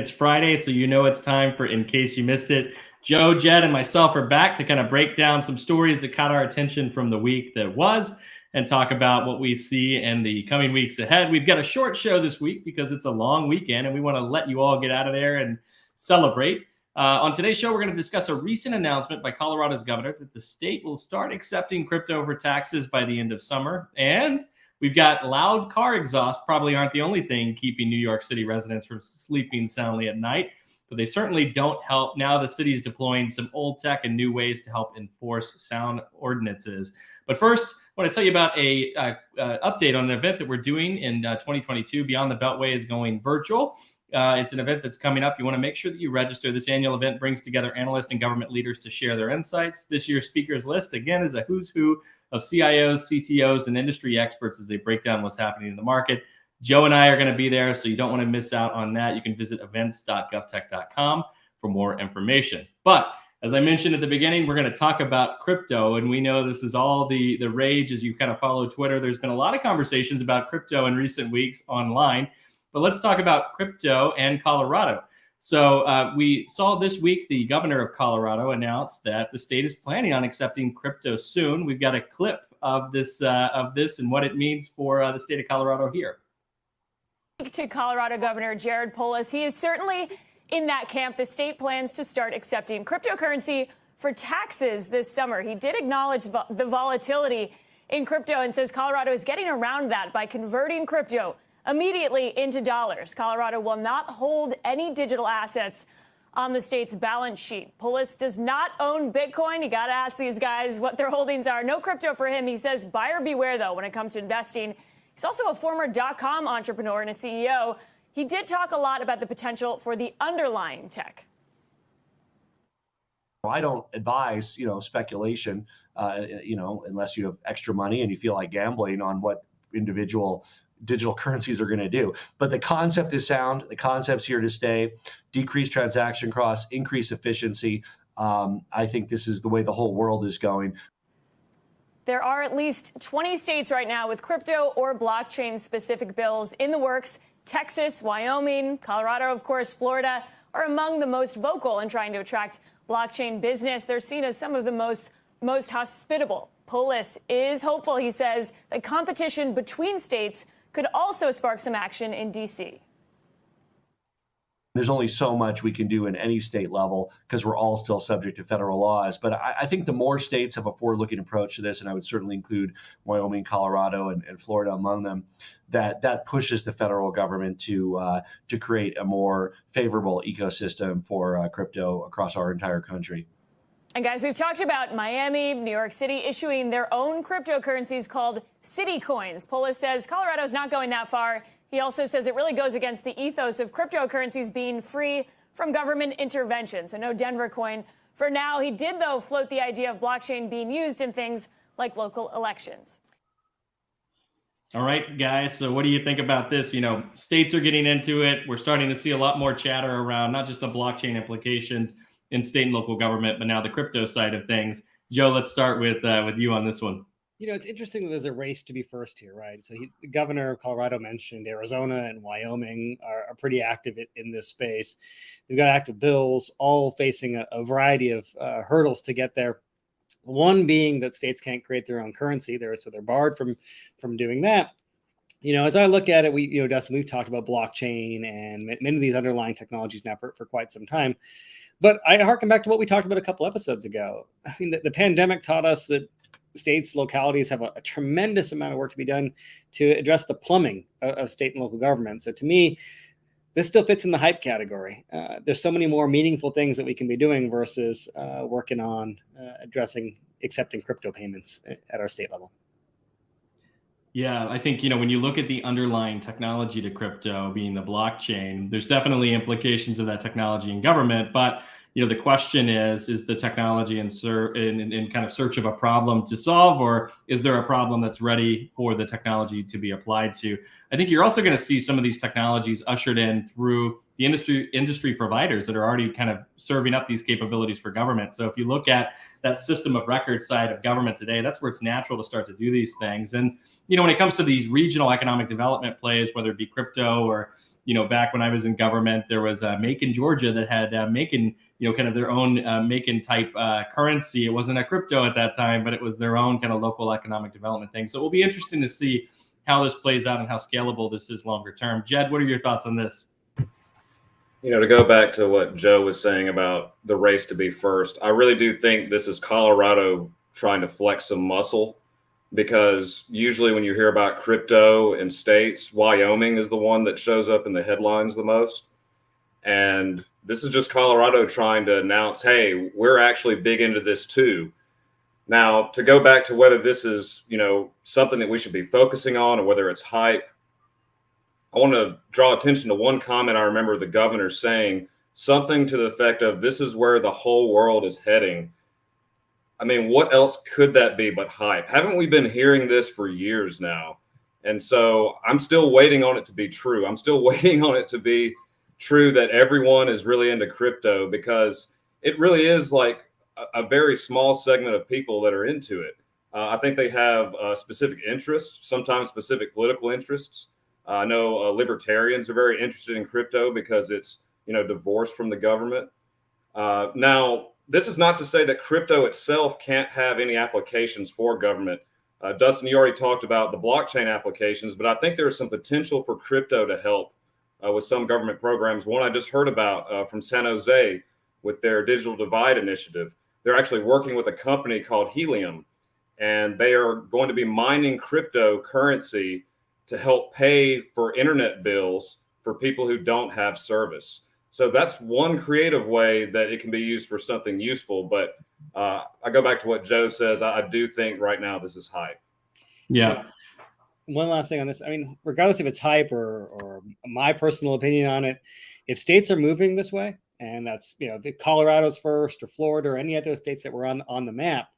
It's Friday, so you know it's time for In Case You Missed It. Joe, Jed, and myself are back to kind of break down some stories that caught our attention from the week that was and talk about what we see in the coming weeks ahead. We've got a short show this week because it's a long weekend and we want to let you all get out of there and celebrate. On today's show, we're going to discuss a recent announcement by Colorado's governor that the state will start accepting crypto over taxes by the end of summer. And we've got loud car exhaust probably aren't the only thing keeping New York City residents from sleeping soundly at night, but they certainly don't help. Now the city is deploying some old tech and new ways to help enforce sound ordinances. But first, I want to tell you about a update on an event that we're doing in 2022. Beyond the Beltway is going virtual. It's an event that's coming up. You want to make sure that you register. This annual event brings together analysts and government leaders to share their insights. This year's speakers list, again, is a who's who of CIOs, CTOs, and industry experts as they break down what's happening in the market. Joe and I are going to be there, so you don't want to miss out on that. You can visit events.govtech.com for more information. But as I mentioned at the beginning, we're going to talk about crypto, and we know this is all the rage as you kind of follow Twitter. There's been a lot of conversations about crypto in recent weeks online. But let's talk about crypto and Colorado. So we saw this week the governor of Colorado announced that the state is planning on accepting crypto soon. We've got a clip of this and what it means for the state of Colorado here. To Colorado Governor Jared Polis, he is certainly in that camp. The state plans to start accepting cryptocurrency for taxes this summer. He did acknowledge the volatility in crypto and says Colorado is getting around that by converting crypto immediately into dollars. Colorado will not hold any digital assets on the state's balance sheet. Polis does not own Bitcoin. You got to ask these guys what their holdings are. No crypto for him. He says buyer beware, though, when it comes to investing. He's also a former .com entrepreneur and a CEO. He did talk a lot about the potential for the underlying tech. I don't advise, speculation, unless you have extra money and you feel like gambling on what individual digital currencies are going to do. But the concept is sound. The concept's here to stay. Decrease transaction costs, increase efficiency. I think this is the way the whole world is going. There are at least 20 states right now with crypto or blockchain-specific bills in the works. Texas, Wyoming, Colorado, of course, Florida are among the most vocal in trying to attract blockchain business. They're seen as some of the most hospitable. Polis is hopeful, he says, that competition between states could also spark some action in D.C. There's only so much we can do in any state level because we're all still subject to federal laws. But I think the more states have a forward-looking approach to this, and I would certainly include Wyoming, Colorado, and Florida among them, that pushes the federal government to create a more favorable ecosystem for crypto across our entire country. And guys, we've talked about Miami, New York City issuing their own cryptocurrencies called city coins. Polis says Colorado's not going that far. He also says it really goes against the ethos of cryptocurrencies being free from government intervention. So no Denver coin for now. He did, though, float the idea of blockchain being used in things like local elections. All right, guys. So what do you think about this? States are getting into it. We're starting to see a lot more chatter around not just the blockchain implications in state and local government, but now the crypto side of things. Joe, let's start with you on this one. It's interesting that there's a race to be first here, right? So the governor of Colorado mentioned Arizona and Wyoming are pretty active in this space. They've got active bills, all facing a variety of hurdles to get there. One being that states can't create their own currency there, so they're barred from doing that. As I look at it, Dustin, we've talked about blockchain and many of these underlying technologies now for quite some time. But I harken back to what we talked about a couple episodes ago. I mean, the pandemic taught us that states, localities have a tremendous amount of work to be done to address the plumbing of state and local government. So to me, this still fits in the hype category. There's so many more meaningful things that we can be doing versus working on accepting crypto payments at our state level. Yeah, I think, when you look at the underlying technology to crypto being the blockchain, there's definitely implications of that technology in government. But, the question is the technology in kind of search of a problem to solve, or is there a problem that's ready for the technology to be applied to? I think you're also going to see some of these technologies ushered in through the industry providers that are already kind of serving up these capabilities for government. So if you look at that system of record side of government today, that's where it's natural to start to do these things. And, when it comes to these regional economic development plays, whether it be crypto or back when I was in government, there was Macon, Georgia, that had Macon, kind of their own Macon type currency. It wasn't a crypto at that time, but it was their own kind of local economic development thing. So it will be interesting to see how this plays out and how scalable this is longer term. Jed, what are your thoughts on this? To go back to what Joe was saying about the race to be first, I really do think this is Colorado trying to flex some muscle, because usually when you hear about crypto in states, Wyoming is the one that shows up in the headlines the most. And this is just Colorado trying to announce, hey, we're actually big into this too. Now, to go back to whether this is, something that we should be focusing on or whether it's hype, I want to draw attention to one comment I remember the governor saying, something to the effect of, this is where the whole world is heading. I mean, what else could that be but hype? Haven't we been hearing this for years now? And so I'm still waiting on it to be true. I'm still waiting on it to be true that everyone is really into crypto, because it really is like a very small segment of people that are into it. I think they have specific interests, sometimes specific political interests. I know libertarians are very interested in crypto because it's, divorced from the government. Now, this is not to say that crypto itself can't have any applications for government. Dustin, you already talked about the blockchain applications, but I think there's some potential for crypto to help with some government programs. One I just heard about from San Jose with their digital divide initiative. They're actually working with a company called Helium, and they are going to be mining cryptocurrency to help pay for internet bills for people who don't have service. So that's one creative way that it can be used for something useful. But I go back to what Joe says. I do think right now this is hype. Yeah. One last thing on this. I mean, regardless if it's hype or my personal opinion on it, if states are moving this way, and that's, if Colorado's first or Florida or any other states that were on the map,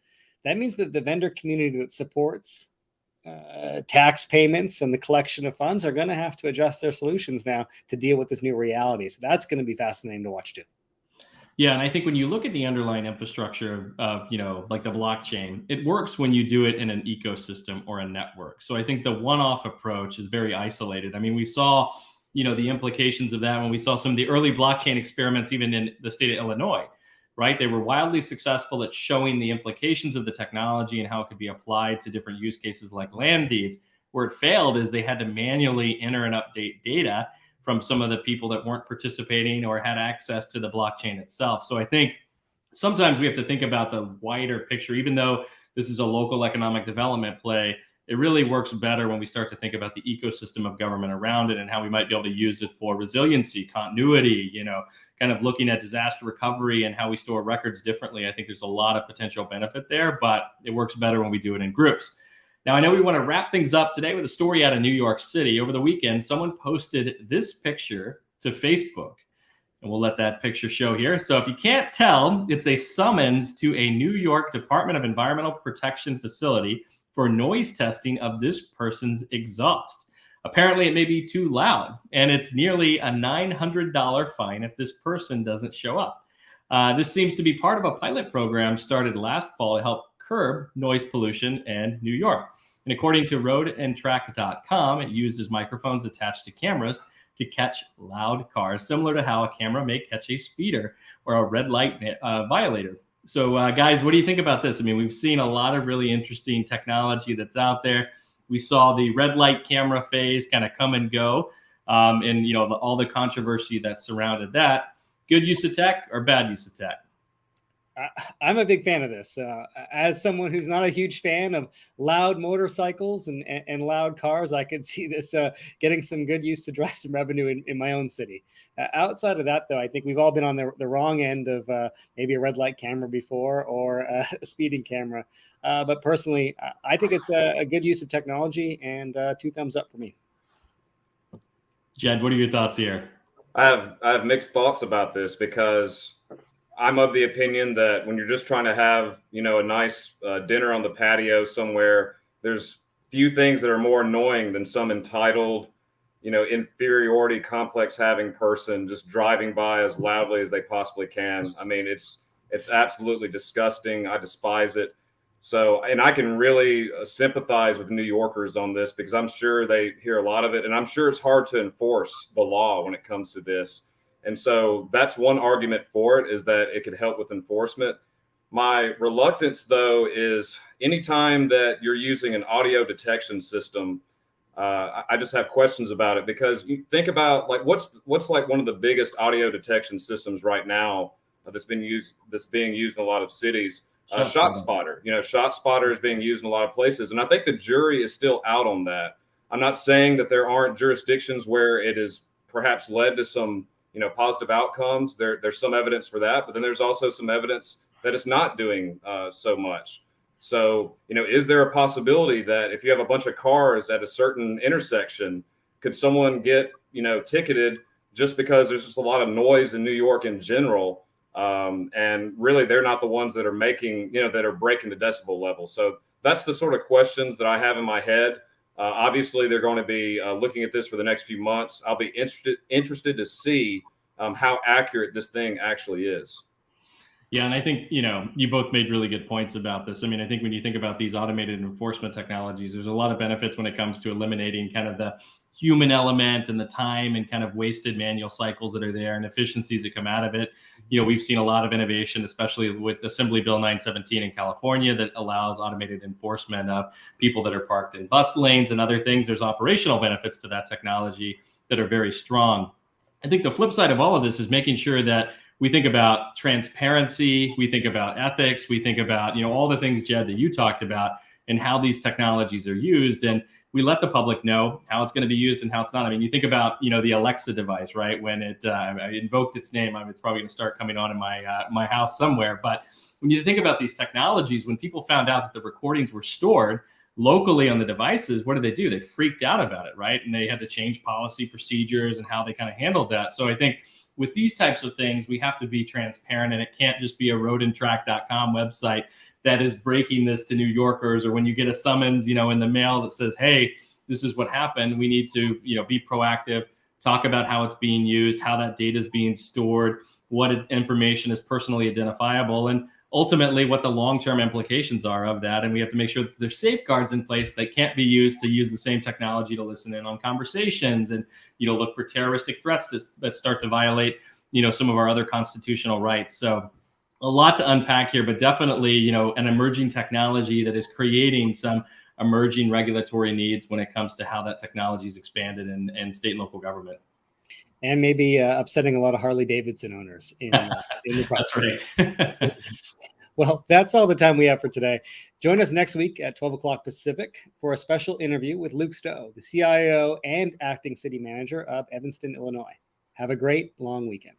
that means that the vendor community that supports tax payments and the collection of funds are going to have to adjust their solutions now to deal with this new reality. So that's going to be fascinating to watch too. Yeah, and I think when you look at the underlying infrastructure of, like the blockchain, it works when you do it in an ecosystem or a network. So I think the one-off approach is very isolated. I mean, we saw, the implications of that when we saw some of the early blockchain experiments, even in the state of Illinois, right? They were wildly successful at showing the implications of the technology and how it could be applied to different use cases like land deeds. Where it failed is they had to manually enter and update data from some of the people that weren't participating or had access to the blockchain itself. So I think sometimes we have to think about the wider picture. Even though this is a local economic development play, it really works better when we start to think about the ecosystem of government around it and how we might be able to use it for resiliency, continuity, kind of looking at disaster recovery and how we store records differently. I think there's a lot of potential benefit there, but it works better when we do it in groups. Now, I know we want to wrap things up today with a story out of New York City. Over the weekend, someone posted this picture to Facebook, and we'll let that picture show here. So if you can't tell, it's a summons to a New York Department of Environmental Protection facility for noise testing of this person's exhaust. Apparently, it may be too loud, and it's nearly a $900 fine if this person doesn't show up. This seems to be part of a pilot program started last fall to help curb noise pollution in New York. And according to roadandtrack.com, it uses microphones attached to cameras to catch loud cars, similar to how a camera may catch a speeder or a red light violator. So guys, what do you think about this? I mean, we've seen a lot of really interesting technology that's out there. We saw the red light camera phase kind of come and go, and all the controversy that surrounded that. Good use of tech or bad use of tech? I'm a big fan of this. As someone who's not a huge fan of loud motorcycles and loud cars, I could see this getting some good use to drive some revenue in my own city. Outside of that, though, I think we've all been on the wrong end of maybe a red light camera before or a speeding camera. But personally, I think it's a good use of technology, and 2 thumbs up for me. Jed, what are your thoughts here? I have mixed thoughts about this, because I'm of the opinion that when you're just trying to have, a nice dinner on the patio somewhere, there's few things that are more annoying than some entitled, inferiority complex having person just driving by as loudly as they possibly can. I mean, it's absolutely disgusting. I despise it. So, and I can really sympathize with New Yorkers on this because I'm sure they hear a lot of it, and I'm sure it's hard to enforce the law when it comes to this. And so that's one argument for it, is that it could help with enforcement. My reluctance, though, is anytime that you're using an audio detection system, I just have questions about it, because you think about like what's like one of the biggest audio detection systems right now that's being used in a lot of cities. ShotSpotter. ShotSpotter is being used in a lot of places, and I think the jury is still out on that. I'm not saying that there aren't jurisdictions where it has perhaps led to some positive outcomes. There's some evidence for that, but then there's also some evidence that it's not doing so much. So, is there a possibility that if you have a bunch of cars at a certain intersection, could someone get, ticketed just because there's just a lot of noise in New York in general? And really, they're not the ones that are making, that are breaking the decibel level. So that's the sort of questions that I have in my head. Obviously, they're going to be looking at this for the next few months. I'll be interested to see how accurate this thing actually is. Yeah, and I think, you both made really good points about this. I mean, I think when you think about these automated enforcement technologies, there's a lot of benefits when it comes to eliminating kind of the human element and the time and kind of wasted manual cycles that are there and efficiencies that come out of it. We've seen a lot of innovation, especially with Assembly Bill 917 in California, that allows automated enforcement of people that are parked in bus lanes and other things. There's operational benefits to that technology that are very strong. I think the flip side of all of this is making sure that we think about transparency, we think about ethics, we think about, all the things, Jed, that you talked about and how these technologies are used. And we let the public know how it's going to be used and how it's not. I mean, you think about, the Alexa device, right? When I invoked its name, it's probably going to start coming on in my house somewhere. But when you think about these technologies, when people found out that the recordings were stored locally on the devices, what did? They freaked out about it, right? And they had to change policy procedures and how they kind of handled that. So I think with these types of things, we have to be transparent, and it can't just be a roadandtrack.com website that is breaking this to New Yorkers, or when you get a summons, in the mail that says, hey, this is what happened. We need to, be proactive, talk about how it's being used, how that data is being stored, what information is personally identifiable, and ultimately what the long-term implications are of that. And we have to make sure that there's safeguards in place that can't be used to use the same technology to listen in on conversations and, look for terroristic threats that start to violate, some of our other constitutional rights. So a lot to unpack here, but definitely, an emerging technology that is creating some emerging regulatory needs when it comes to how that technology is expanded in state and local government. And maybe upsetting a lot of Harley-Davidson owners in the process. That's right. Well, that's all the time we have for today. Join us next week at 12 o'clock Pacific for a special interview with Luke Stowe, the CIO and acting city manager of Evanston, Illinois. Have a great long weekend.